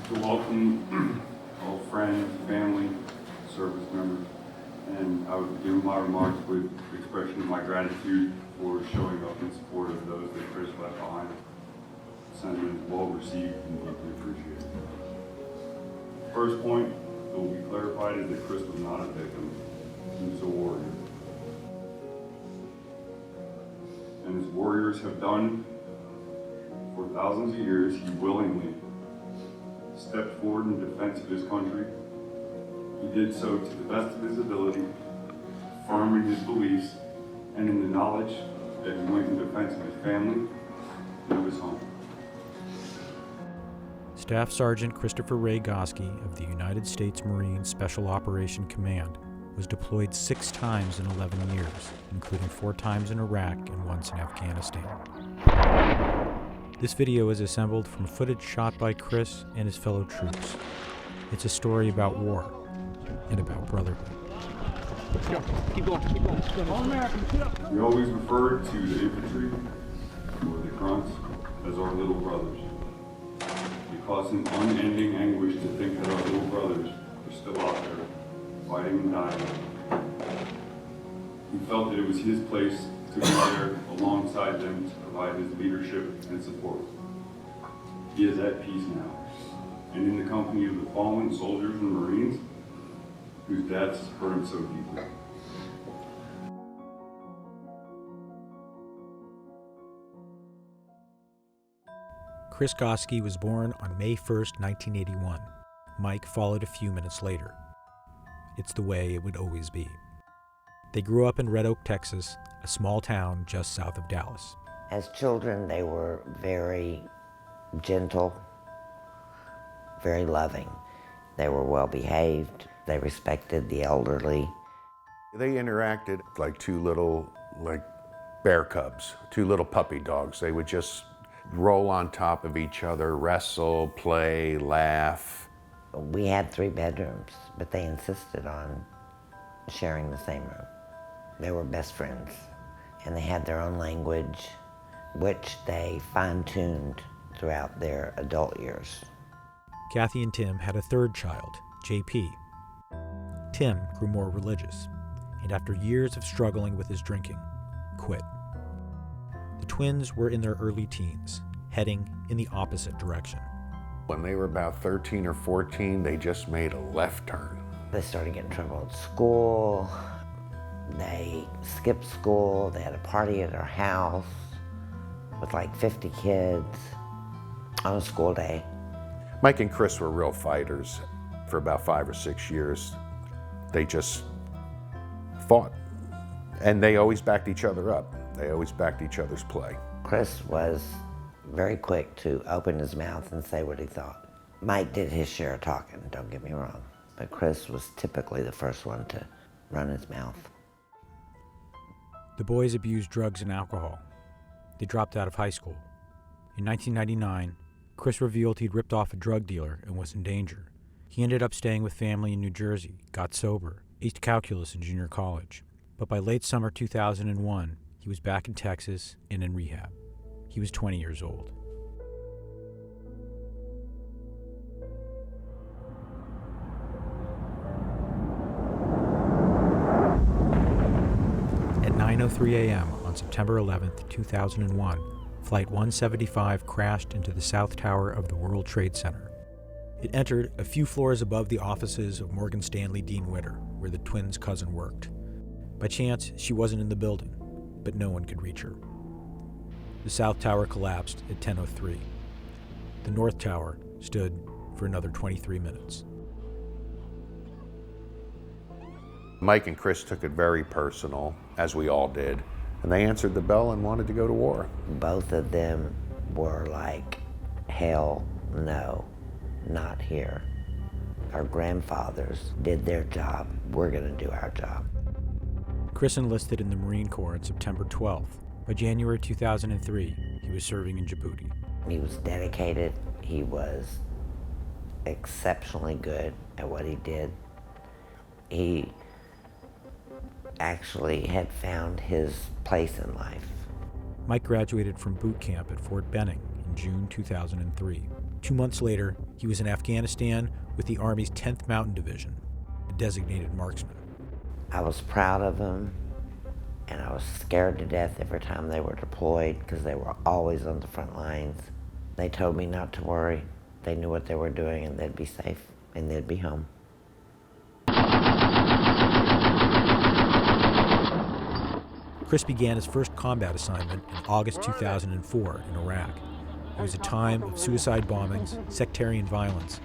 to welcome all friends, family, service members, and I would begin my remarks with expression of my gratitude for showing up in support of those that Chris left behind. The sentiment is well received and deeply appreciated. First point that will be clarified is that Chris was not a victim, he was a warrior. And as warriors have done for thousands of years, he willingly stepped forward in defense of his country. He did so to the best of his ability, firm in his beliefs, and in the knowledge that he went in defense of his family and of his home. Staff Sergeant Christopher Ray Goski of the United States Marine Special Operation Command was deployed 6 times in 11 years, including 4 times in Iraq and once in Afghanistan. This video is assembled from footage shot by Chris and his fellow troops. It's a story about war and about brotherhood. Let's go. Keep going. All Americans, get up. We always refer to the infantry, or the grunts, as our little brothers. It causes an unending anguish to think that our little brothers are still out there, fighting and dying. He felt that it was his place to be there alongside them to provide his leadership and support. He is at peace now, and in the company of the fallen soldiers and Marines whose deaths hurt him so deeply. Chris Goski was born on May 1st, 1981. Mike followed a few minutes later. It's the way it would always be. They grew up in Red Oak, Texas, a small town just south of Dallas. As children, they were very gentle, very loving. They were well behaved. They respected the elderly. They interacted like 2 little, bear cubs, 2 little puppy dogs. They would just roll on top of each other, wrestle, play, laugh. We had 3 bedrooms, but they insisted on sharing the same room. They were best friends, and they had their own language, which they fine-tuned throughout their adult years. Kathy and Tim had a 3rd child, JP. Tim grew more religious, and after years of struggling with his drinking, quit. The twins were in their early teens, heading in the opposite direction. When they were about 13 or 14, they just made a left turn. They started getting in trouble at school. They skipped school. They had a party at our house with 50 kids on a school day. Mike and Chris were real fighters for about 5 or 6 years. They just fought, and they always backed each other up. They always backed each other's play. Chris was very quick to open his mouth and say what he thought. Mike did his share of talking, don't get me wrong, but Chris was typically the first one to run his mouth. The boys abused drugs and alcohol. They dropped out of high school. In 1999, Chris revealed he'd ripped off a drug dealer and was in danger. He ended up staying with family in New Jersey, got sober, aced calculus in junior college. But by late summer 2001, he was back in Texas and in rehab. He was 20 years old. At 9:03 a.m. on September 11, 2001, Flight 175 crashed into the South Tower of the World Trade Center. It entered a few floors above the offices of Morgan Stanley Dean Witter, where the twins' cousin worked. By chance, she wasn't in the building, but no one could reach her. The South Tower collapsed at 10:03. The North Tower stood for another 23 minutes. Mike and Chris took it very personal, as we all did, and they answered the bell and wanted to go to war. Both of them were like, hell no, not here. Our grandfathers did their job. We're going to do our job. Chris enlisted in the Marine Corps on September 12th. By January 2003, he was serving in Djibouti. He was dedicated. He was exceptionally good at what he did. He actually had found his place in life. Mike graduated from boot camp at Fort Benning in June 2003. 2 months later, he was in Afghanistan with the Army's 10th Mountain Division, a designated marksman. I was proud of them, and I was scared to death every time they were deployed because they were always on the front lines. They told me not to worry. They knew what they were doing, and they'd be safe, and they'd be home. Chris began his first combat assignment in August 2004 in Iraq. It was a time of suicide bombings, sectarian violence,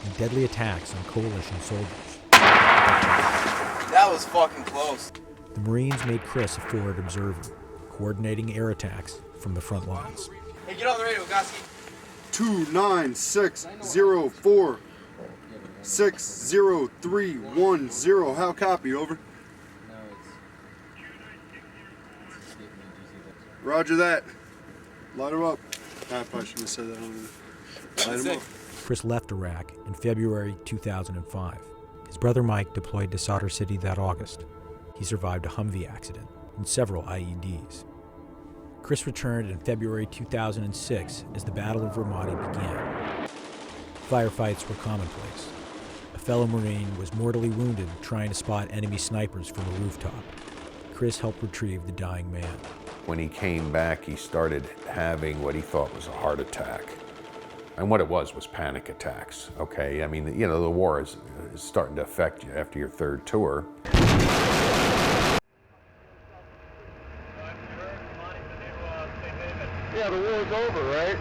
and deadly attacks on coalition soldiers. That was fucking close. The Marines made Chris a forward observer, coordinating air attacks from the front lines. Hey, get on the radio, Goski. 29604 60310. How copy? Over. Roger that. Light him up. I probably shouldn't have said that on there. Light him up. Chris left Iraq in February 2005. His brother Mike deployed to Sadr City that August. He survived a Humvee accident and several IEDs. Chris returned in February 2006 as the Battle of Ramadi began. Firefights were commonplace. A fellow Marine was mortally wounded trying to spot enemy snipers from a rooftop. Chris helped retrieve the dying man. When he came back, he started having what he thought was a heart attack. And what it was panic attacks, okay? I mean, you know, the war is starting to affect you after your third tour. Yeah, the war's over, right?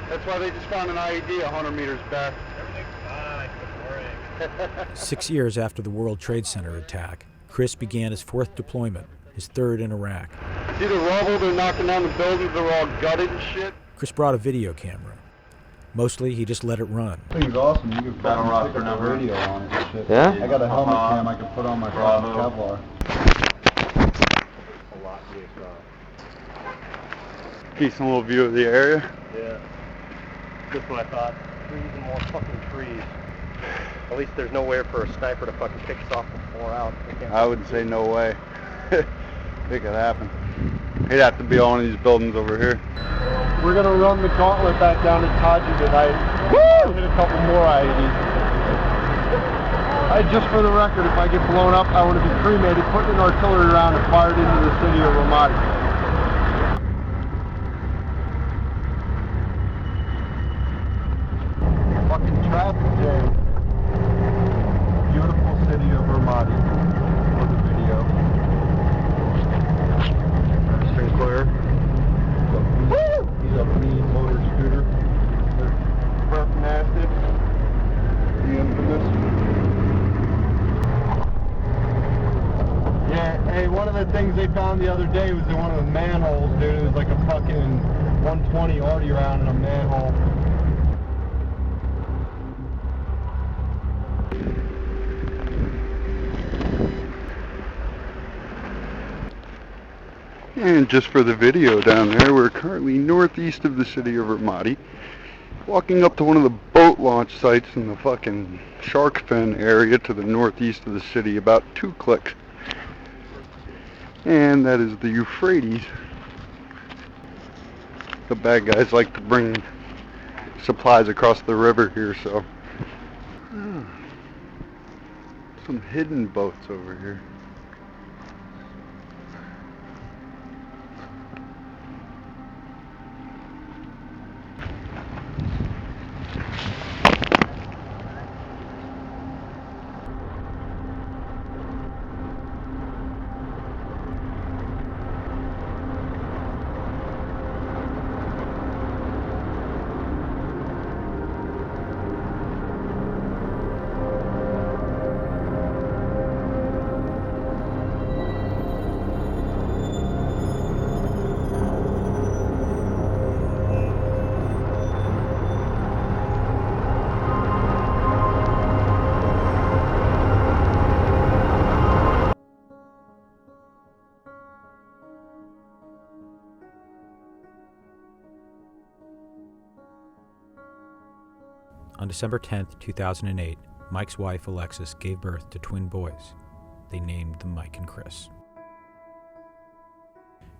That's why they just found an IED 100 meters back. Everything's fine, don't worry. 6 years after the World Trade Center attack, Chris began his fourth deployment, his third in Iraq. See the rubble? They're knocking down the buildings. They're all gutted and shit. Chris brought a video camera. Mostly, he just let it run. Thing's awesome. You can Battle fucking roster stick a number. radio on it and shit. Yeah? I got a helmet cam I can put on my fucking Bravo. Kevlar. A lot DXR. Decent little view of the area. Yeah. Just what I thought. Trees and more fucking trees. At least there's nowhere for a sniper to fucking pick us off before out. I would say no way. It could happen. He'd have to be on one of these buildings over here. We're gonna run the gauntlet back down to Taji tonight. Woo! Hit a couple more IEDs. Just for the record, if I get blown up, I want to be cremated, put in an artillery round, and fired into the city of Ramadi. Fucking traffic jam. Beautiful city of Ramadi. For the video. Sinclair. He's a mean motor scooter. Burp nasty. The infamous. Yeah, hey, one of the things they found the other day was in one of the manholes, dude. It was like a fucking 120 Arty round in a manhole. And just for the video down there, we're currently northeast of the city of Ramadi, walking up to one of the boat launch sites in the fucking shark fin area to the northeast of the city, about 2 clicks. And that is the Euphrates. The bad guys like to bring supplies across the river here, so. Some hidden boats over here. On December 10, 2008, Mike's wife, Alexis, gave birth to twin boys. They named them Mike and Chris.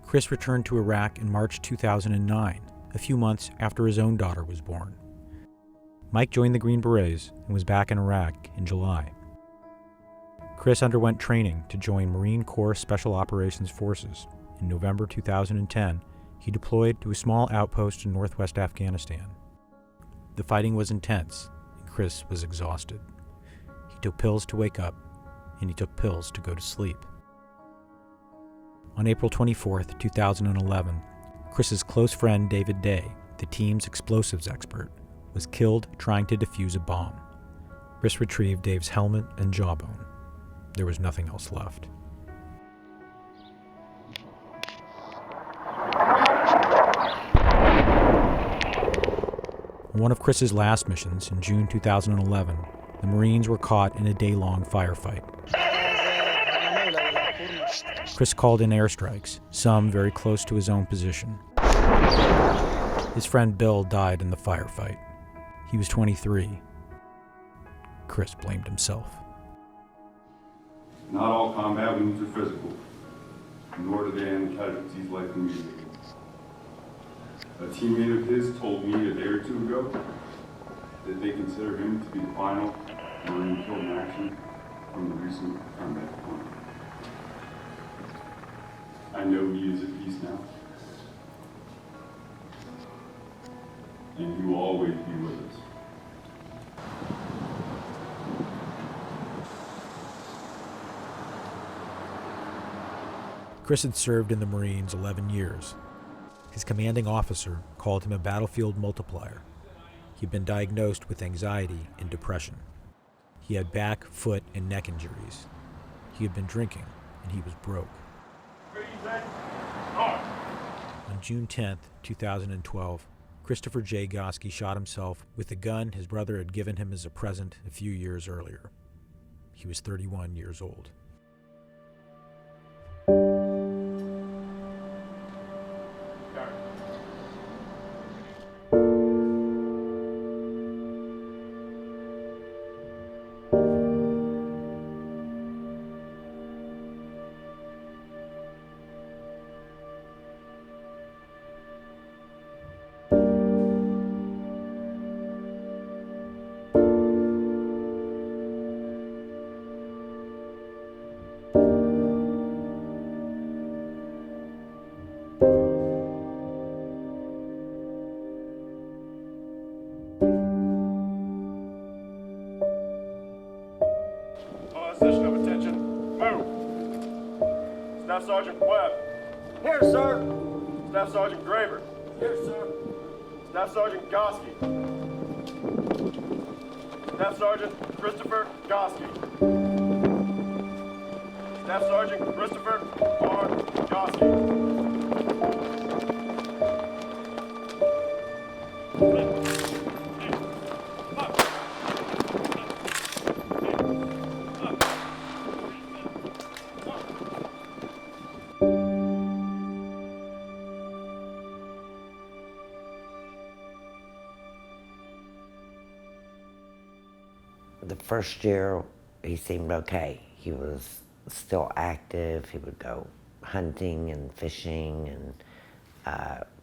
Chris returned to Iraq in March 2009, a few months after his own daughter was born. Mike joined the Green Berets and was back in Iraq in July. Chris underwent training to join Marine Corps Special Operations Forces. In November 2010, he deployed to a small outpost in northwest Afghanistan. The fighting was intense, and Chris was exhausted. He took pills to wake up, and he took pills to go to sleep. On April 24, 2011, Chris's close friend David Day, the team's explosives expert, was killed trying to defuse a bomb. Chris retrieved Dave's helmet and jawbone. There was nothing else left. On one of Chris's last missions in June 2011, the Marines were caught in a day-long firefight. Chris called in airstrikes, some very close to his own position. His friend Bill died in the firefight. He was 23. Chris blamed himself. Not all combat wounds are physical, nor do they end casualties like immediately. A teammate of his told me a day or two ago that they consider him to be the final Marine killed in action from the recent combat deployment. I know he is at peace now, and he will always be with us. Chris had served in the Marines 11 years. His commanding officer called him a battlefield multiplier. He'd been diagnosed with anxiety and depression. He had back, foot, and neck injuries. He had been drinking, and he was broke. On June 10, 2012, Christopher J. Goski shot himself with the gun his brother had given him as a present a few years earlier. He was 31 years old. Position of attention. Move. Staff Sergeant Webb. Here, sir. Staff Sergeant Graber. Here, sir. Staff Sergeant Goski. Staff Sergeant Christopher Goski. Staff Sergeant Christopher R. Goski. The first year, he seemed okay. He was still active. He would go hunting and fishing and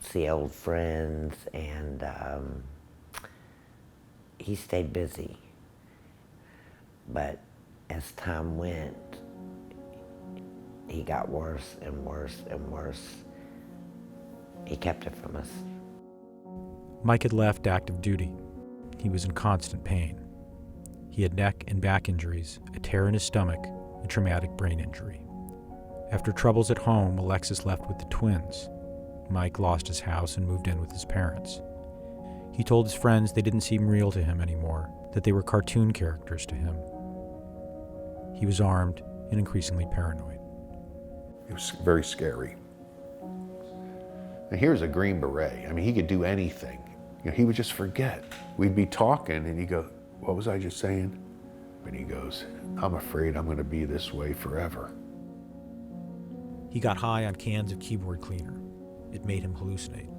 see old friends, and he stayed busy. But as time went, he got worse and worse and worse. He kept it from us. Mike had left active duty. He was in constant pain. He had neck and back injuries, a tear in his stomach, and traumatic brain injury. After troubles at home, Alexis left with the twins. Mike lost his house and moved in with his parents. He told his friends they didn't seem real to him anymore, that they were cartoon characters to him. He was armed and increasingly paranoid. It was very scary. And here's a Green Beret. I mean, he could do anything. You know, he would just forget. We'd be talking and he'd go, "What was I just saying?" And he goes, "I'm afraid I'm going to be this way forever." He got high on cans of keyboard cleaner. It made him hallucinate.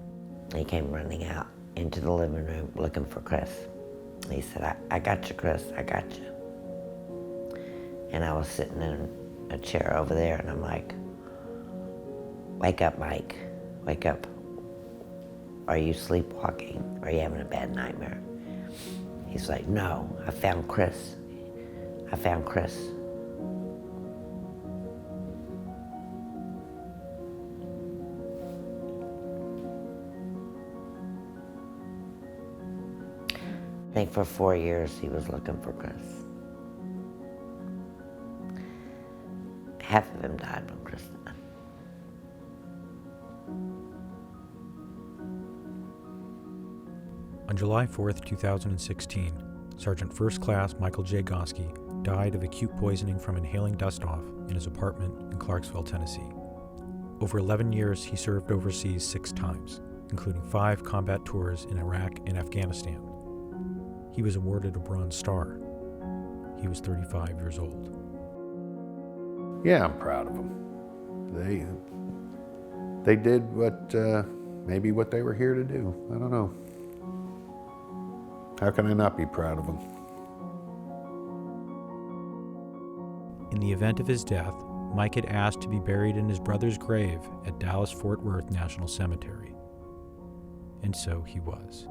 He came running out into the living room looking for Chris. He said, I got you, Chris, I got you. And I was sitting in a chair over there, and I'm like, "Wake up, Mike, wake up. Are you sleepwalking? Are you having a bad nightmare?" He's like, no, I found Chris. I found Chris. I think for 4 years he was looking for Chris. Half of him died when Chris died. On July 4th, 2016, Sergeant First Class Michael J. Goski died of acute poisoning from inhaling dust off in his apartment in Clarksville, Tennessee. Over 11 years, he served overseas 6 times, including 5 combat tours in Iraq and Afghanistan. He was awarded a Bronze Star. He was 35 years old. Yeah, I'm proud of them. They did what, maybe what they were here to do. I don't know. How can I not be proud of them? In the event of his death, Mike had asked to be buried in his brother's grave at Dallas-Fort Worth National Cemetery. And so he was.